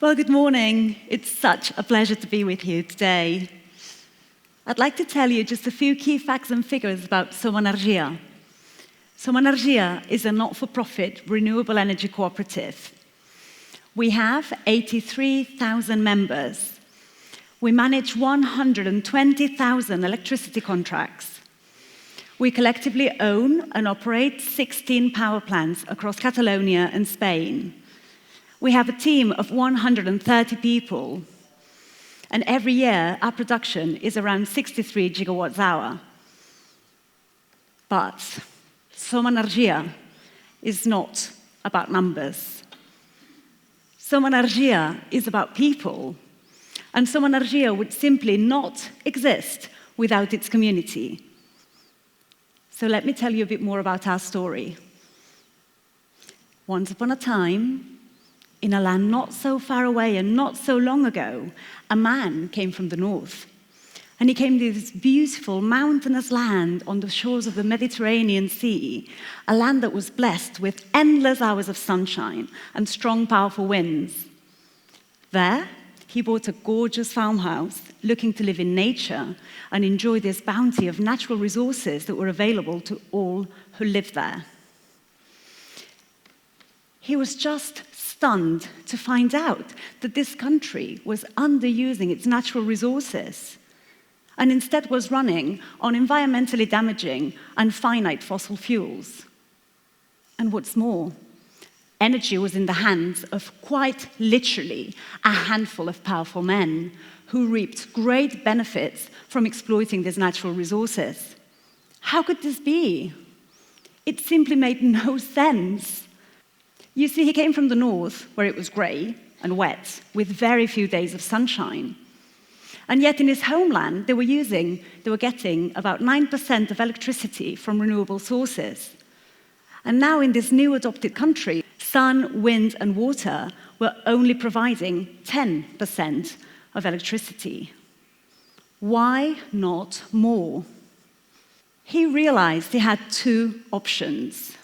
Well, good morning. It's such a pleasure to be with you today. I'd like to tell you just a few key facts and figures about Somenergia. Somenergia is a not-for-profit renewable energy cooperative. We have 83,000 members. We manage 120,000 electricity contracts. We collectively own and operate 16 power plants across Catalonia and Spain. We have a team of 130 people, and every year our production is around 63 gigawatts hour. But Somenergia is not about numbers. Somenergia is about people, and Somenergia would simply not exist without its community. So let me tell you a bit more about our story. Once upon a time, in a land not so far away and not so long ago, a man came from the north. And he came to this beautiful mountainous land on the shores of the Mediterranean Sea, a land that was blessed with endless hours of sunshine and strong, powerful winds. There, he bought a gorgeous farmhouse, looking to live in nature and enjoy this bounty of natural resources that were available to all who lived there. He was just stunned to find out that this country was underusing its natural resources and instead was running on environmentally damaging and finite fossil fuels. And what's more, energy was in the hands of quite literally a handful of powerful men who reaped great benefits from exploiting these natural resources. How could this be? It simply made no sense. You see, he came from the north, where it was grey and wet, with very few days of sunshine. And yet in his homeland, they were getting about 9% of electricity from renewable sources. And now in this new adopted country, sun, wind, and water were only providing 10% of electricity. Why not more? He realized he had two options.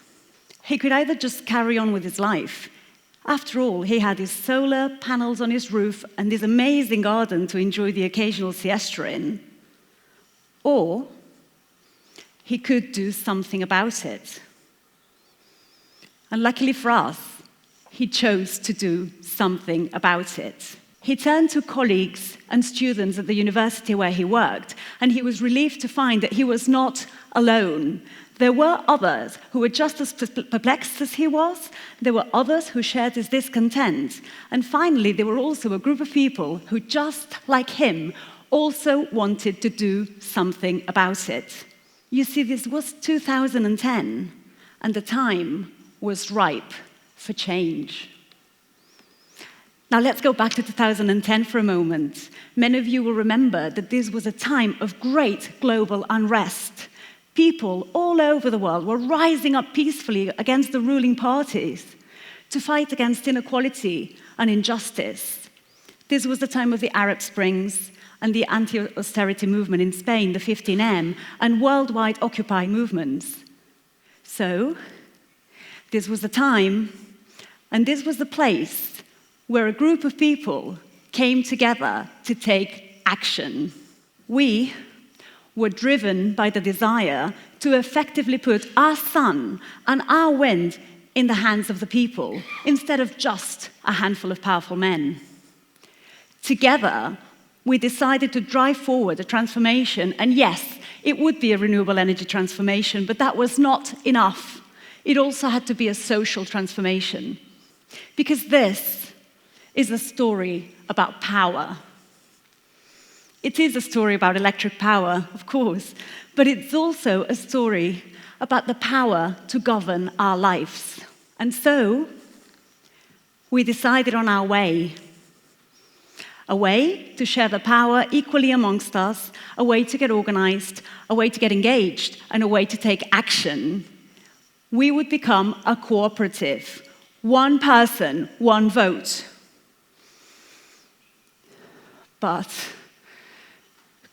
He could either just carry on with his life. After all, he had his solar panels on his roof and this amazing garden to enjoy the occasional siesta in. Or he could do something about it. And luckily for us, he chose to do something about it. He turned to colleagues and students at the university where he worked, and he was relieved to find that he was not alone. There were others who were just as perplexed as he was. There were others who shared his discontent. And finally, there were also a group of people who, just like him, also wanted to do something about it. You see, this was 2010, and the time was ripe for change. Now let's go back to 2010 for a moment. Many of you will remember that this was a time of great global unrest. People all over the world were rising up peacefully against the ruling parties to fight against inequality and injustice. This was the time of the Arab Springs and the anti-austerity movement in Spain, the 15M, and worldwide Occupy movements. So, this was the time, and this was the place where a group of people came together to take action. We were driven by the desire to effectively put our sun and our wind in the hands of the people, instead of just a handful of powerful men. Together, we decided to drive forward a transformation, and yes, it would be a renewable energy transformation, but that was not enough. It also had to be a social transformation. Because this is a story about power. It is a story about electric power, of course, but it's also a story about the power to govern our lives. And so, we decided on our way. A way to share the power equally amongst us, a way to get organized, a way to get engaged, and a way to take action. We would become a cooperative. One person, one vote. But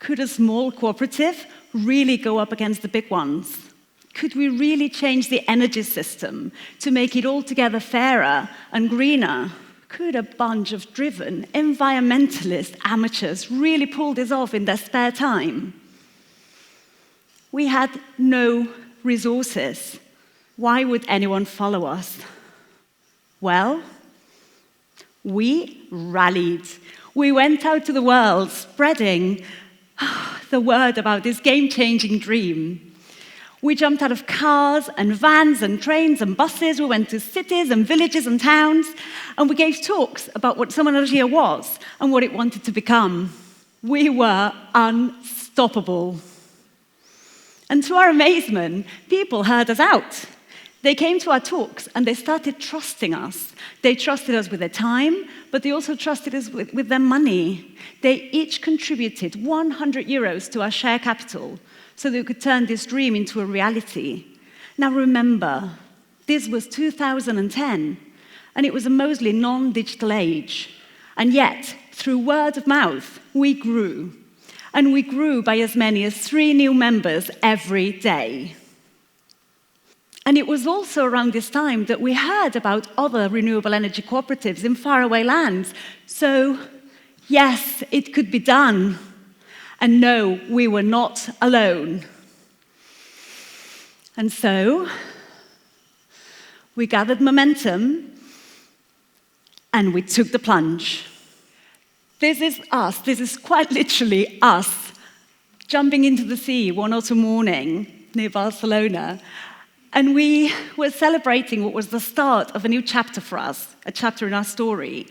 Could a small cooperative really go up against the big ones? Could we really change the energy system to make it altogether fairer and greener? Could a bunch of driven environmentalist amateurs really pull this off in their spare time? We had no resources. Why would anyone follow us? Well, we rallied. We went out to the world spreading the word about this game-changing dream. We jumped out of cars and vans and trains and buses. We went to cities and villages and towns, and we gave talks about what Summer Energia was and what it wanted to become. We were unstoppable. And to our amazement, people heard us out. They came to our talks and they started trusting us. They trusted us with their time, but they also trusted us with their money. They each contributed 100 euros to our share capital so that we could turn this dream into a reality. Now remember, this was 2010, and it was a mostly non-digital age. And yet, through word of mouth, we grew. And we grew by as many as 3 new members every day. And it was also around this time that we heard about other renewable energy cooperatives in faraway lands. So, yes, it could be done. And no, we were not alone. And so, we gathered momentum and we took the plunge. This is us, this is quite literally us, jumping into the sea one autumn morning near Barcelona. And we were celebrating what was the start of a new chapter for us, a chapter in our story.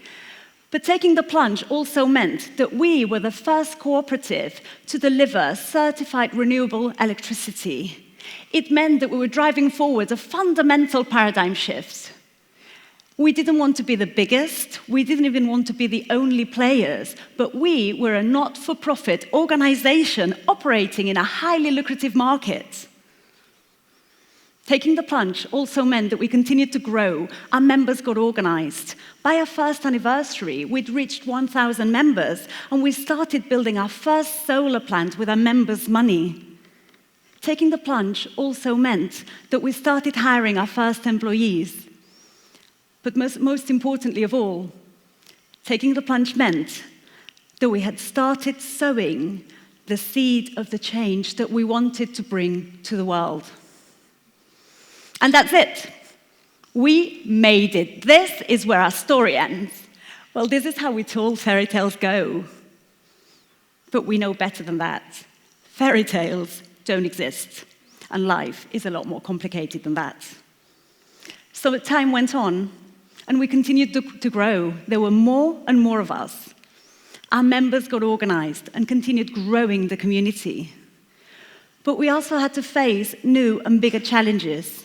But taking the plunge also meant that we were the first cooperative to deliver certified renewable electricity. It meant that we were driving forward a fundamental paradigm shift. We didn't want to be the biggest, we didn't even want to be the only players, but we were a not-for-profit organization operating in a highly lucrative market. Taking the plunge also meant that we continued to grow. Our members got organized. By our first anniversary, we'd reached 1,000 members, and we started building our first solar plant with our members' money. Taking the plunge also meant that we started hiring our first employees. But most importantly of all, taking the plunge meant that we had started sowing the seed of the change that we wanted to bring to the world. And that's it. We made it. This is where our story ends. Well, this is how we told fairy tales go. But we know better than that. Fairy tales don't exist, and life is a lot more complicated than that. So time went on, and we continued to grow. There were more and more of us. Our members got organized and continued growing the community. But we also had to face new and bigger challenges.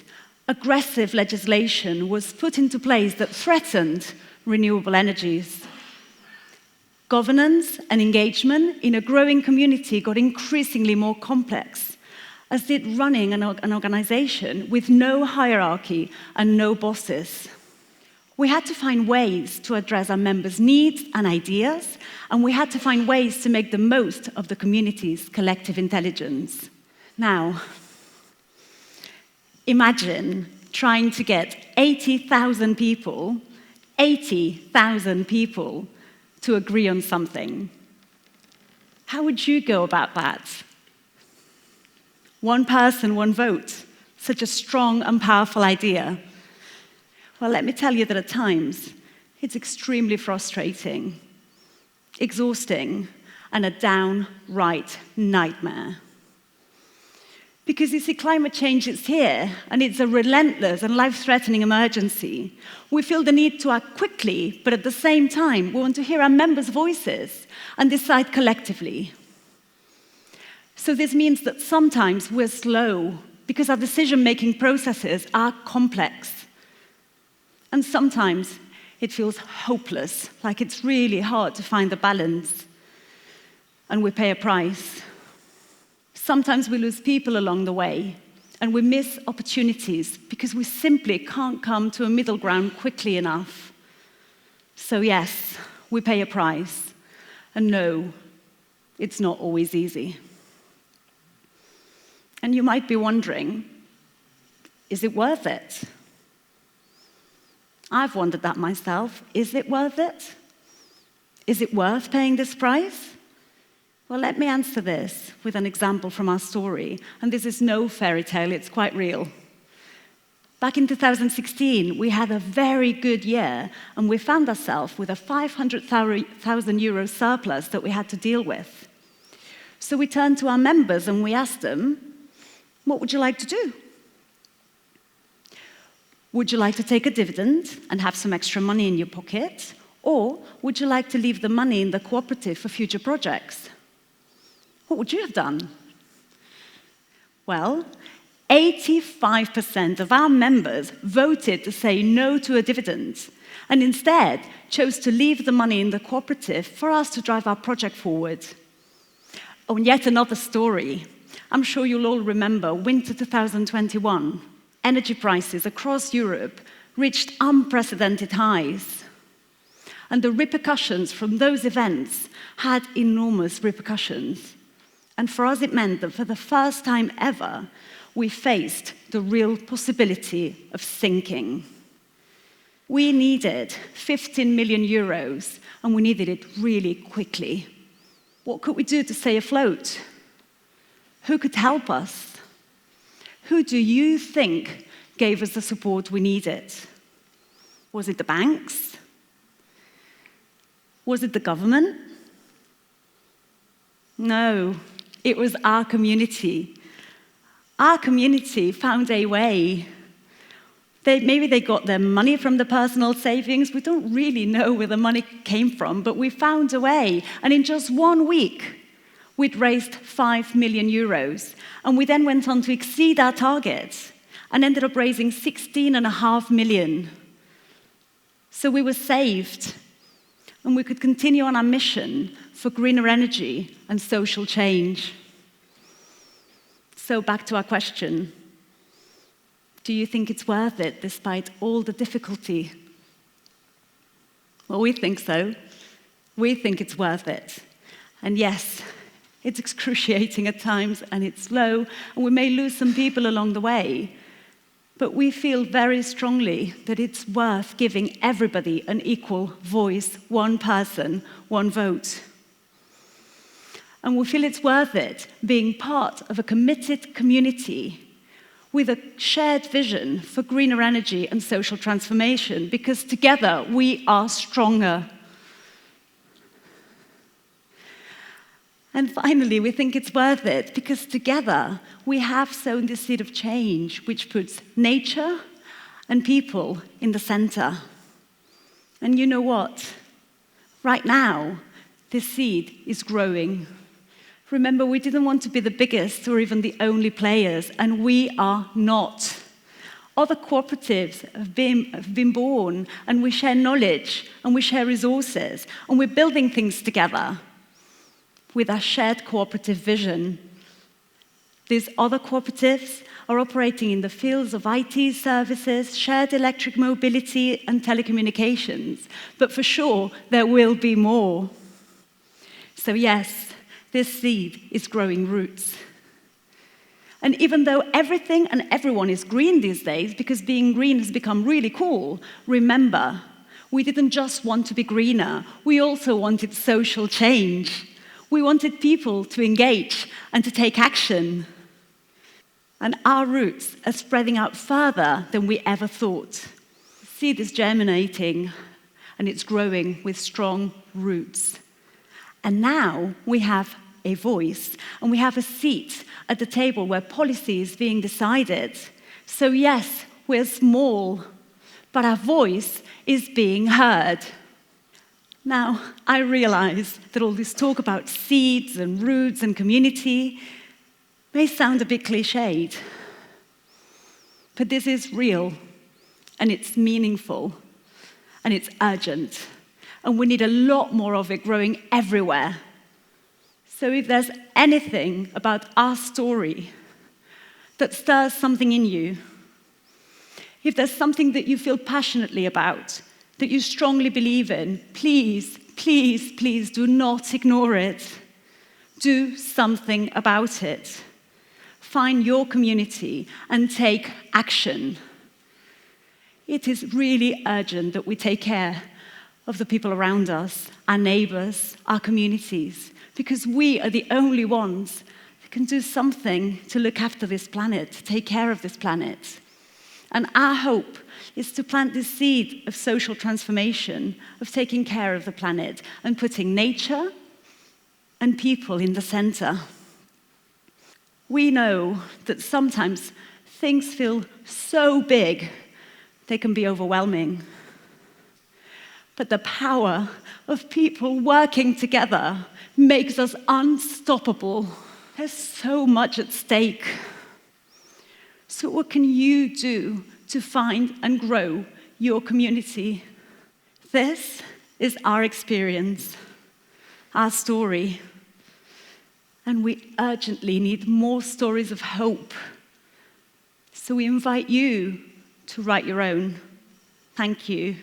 Aggressive legislation was put into place that threatened renewable energies. Governance and engagement in a growing community got increasingly more complex, as did running an organization with no hierarchy and no bosses. We had to find ways to address our members' needs and ideas, and we had to find ways to make the most of the community's collective intelligence. Now, imagine trying to get 80,000 people to agree on something. How would you go about that? One person, one vote. Such a strong and powerful idea. Well, let me tell you that at times, it's extremely frustrating, exhausting, and a downright nightmare. Because you see, climate change is here, and it's a relentless and life-threatening emergency. We feel the need to act quickly, but at the same time, we want to hear our members' voices and decide collectively. So this means that sometimes we're slow, because our decision-making processes are complex. And sometimes it feels hopeless, like it's really hard to find the balance, and we pay a price. Sometimes we lose people along the way, and we miss opportunities because we simply can't come to a middle ground quickly enough. So yes, we pay a price. And no, It's not always easy. And you might be wondering, is it worth it? I've wondered that myself. Is it worth it? Is it worth paying this price? Well, let me answer this with an example from our story. And this is no fairy tale, it's quite real. Back in 2016, we had a very good year, and we found ourselves with a 500,000 euro surplus that we had to deal with. So we turned to our members and we asked them, what would you like to do? Would you like to take a dividend and have some extra money in your pocket? Or would you like to leave the money in the cooperative for future projects? What would you have done? Well, 85% of our members voted to say no to a dividend and instead chose to leave the money in the cooperative for us to drive our project forward. Oh, and yet another story. I'm sure you'll all remember winter 2021. Energy prices across Europe reached unprecedented highs. And the repercussions from those events had enormous repercussions. And for us, it meant that for the first time ever, we faced the real possibility of sinking. We needed 15 million euros, and we needed it really quickly. What could we do to stay afloat? Who could help us? Who do you think gave us the support we needed? Was it the banks? Was it the government? No, it was our community. Our community found a way. Maybe they got their money from the personal savings. We don't really know where the money came from, but we found a way. And in just 1 week, we'd raised 5 million euros. And we then went on to exceed our target and ended up raising 16.5 million. So we were saved, and we could continue on our mission for greener energy and social change. So back to our question. Do you think it's worth it despite all the difficulty? Well, we think so. We think it's worth it. And yes, it's excruciating at times, and it's slow, and we may lose some people along the way. But we feel very strongly that it's worth giving everybody an equal voice, one person, one vote. And we feel it's worth it being part of a committed community with a shared vision for greener energy and social transformation, because together we are stronger. And finally, we think it's worth it because together we have sown the seed of change, which puts nature and people in the center. And you know what? Right now, this seed is growing. Remember, we didn't want to be the biggest or even the only players, and we are not. Other cooperatives have been born, and we share knowledge, and we share resources, and we're building things together with our shared cooperative vision. These other cooperatives are operating in the fields of IT services, shared electric mobility, and telecommunications. But for sure, there will be more. So yes, this seed is growing roots. And even though everything and everyone is green these days, because being green has become really cool, remember, we didn't just want to be greener, we also wanted social change. We wanted people to engage and to take action. And our roots are spreading out further than we ever thought. The seed is germinating, and it's growing with strong roots. And now we have a voice, and we have a seat at the table where policy is being decided. So yes, we're small, but our voice is being heard. Now, I realize that all this talk about seeds and roots and community may sound a bit cliched, but this is real, and it's meaningful, and it's urgent, and we need a lot more of it growing everywhere. So if there's anything about our story that stirs something in you, if there's something that you feel passionately about, that you strongly believe in, please, please, please do not ignore it. Do something about it. Find your community and take action. It is really urgent that we take care of the people around us, our neighbors, our communities, because we are the only ones who can do something to look after this planet, to take care of this planet. And our hope is to plant the seed of social transformation, of taking care of the planet and putting nature and people in the center. We know that sometimes things feel so big, they can be overwhelming. But the power of people working together makes us unstoppable. There's so much at stake. So what can you do to find and grow your community? This is our experience, our story. And we urgently need more stories of hope. So we invite you to write your own. Thank you.